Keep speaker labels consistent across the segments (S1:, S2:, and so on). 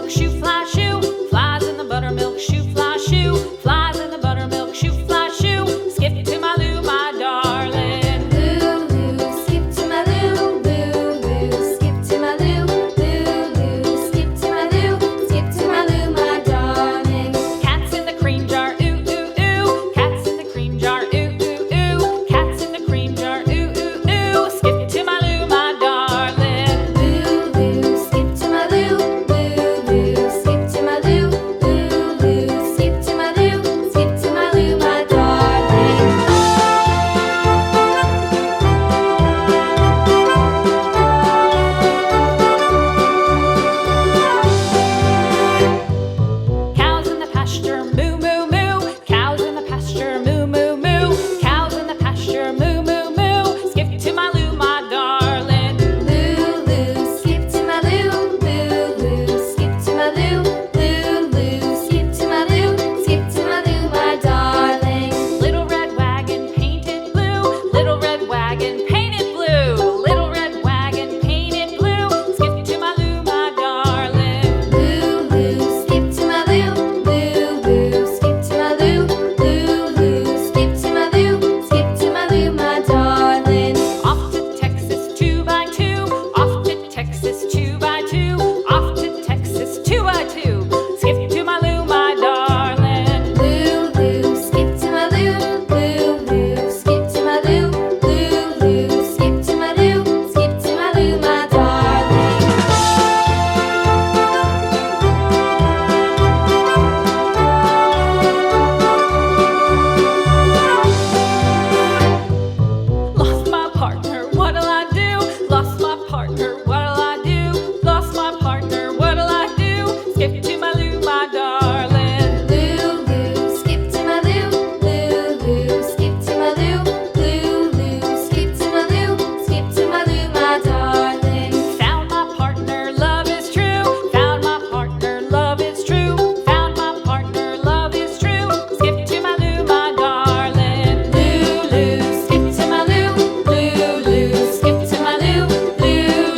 S1: buttermilk shoe, fly shoe. Flies in the buttermilk shoe, fly shoe. Flies in the buttermilk shoe, fly shoe. Skip to my Lou, my darling.
S2: Lou, skip to my Lou, Lou, skip to my Lou, Lou, skip to my Lou, skip to my Lou, my darling.
S1: Cats in the cream jar, ooh, ooh, ooh. Cats in the cream jar, ooh, ooh, ooh. Cats in the cream jar, ooh, ooh, ooh. Skip to my Lou, my darling.
S2: Lou, skip to my Lou, Lou, skip to my Lou, Lou, skip to my Lou, skip to my Lou, my darling.
S1: Cows in the pasture, moo, moo, moo. Cows in the pasture, moo, moo, moo. Cows in the pasture, moo, moo, moo. Skip to my Lou, my darling.
S2: Lou, skip to my Lou, Lou, skip to my Lou, Lou, skip to my Lou, skip to my Lou, my darling.
S1: Little red wagon painted blue. Little red wagon painted blue. Little red wagon painted blue. Skip to my Lou, my darling.
S2: Lou, skip to my Lou, Lou, skip to my Lou, Lou, skip to my Lou, skip to my Lou, my darling.
S1: Off to Texas 2x2. Off to Texas 2x2. Off to Texas 2x2. Skip to my Lou, my darling.
S2: Lou, skip to my Lou, Lou, skip to my Lou, Lou, skip to my Lou, skip to my Lou, my darling.
S1: Lost my partner, what'll I do? Lost my partner, what'll I do? Lost my partner, what'll I do? Skip to my Lou, my darling.
S2: Lou, skip to my Lou, Lou, skip to my Lou, Lou, skip to my Lou, skip to my Lou, my darling.
S1: Found my partner, love is true. Found my partner, love is true. Found my partner, love is true. Skip to my Lou, my darling.
S2: Lou, skip to my Lou, Lou, skip to my Lou,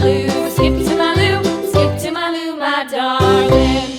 S2: Lou, skip to my Lou, skip to my Lou, my darling.